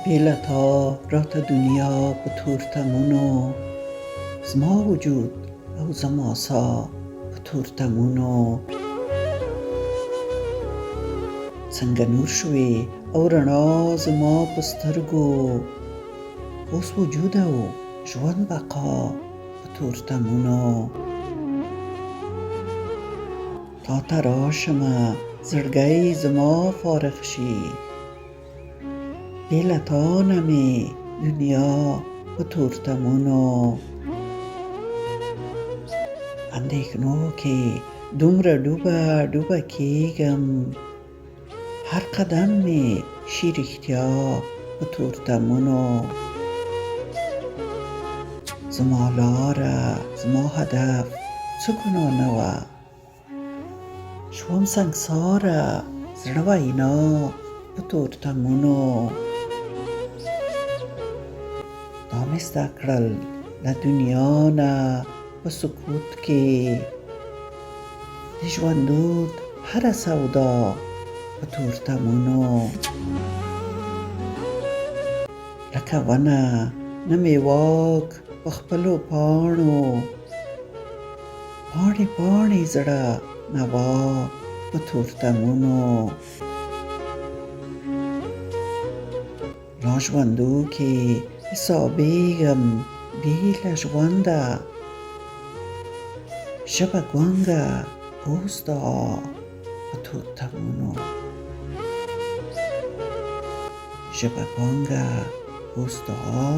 بێلەتا راتە دنیا بە تورتەمون و زما وجود ئەو زەماسا بە تورتەمون و څنګه نور شوې او رڼا زما په سترګو اوس وجود او ژوند بقا په تورتمونو تا ته راشمه زړګی زما فارغ شي بې له تا نه مې دنیا په تورتمونو اندېښنو کې دومره ډوبه ډوبه کېږم هر قدم مې شي رښتیا په تورتمونو زما لاره زما هدف څه ګناه نه وه شوم سنګساره زړه وینا په تورتمونو دا مې زده کړل له دنیا نه په سکوت کې د ژوندود هره سودا په تورتمونو لکه ونه نه مې واک په خپلو پاڼو پاڼې پاڼې زړه نوا په تورتمونو را ژوندو کې حسابېږم بې له ژونده ژبه ګونګه اوس دعا په تورتمونو ژبه ګونګه اوس دعا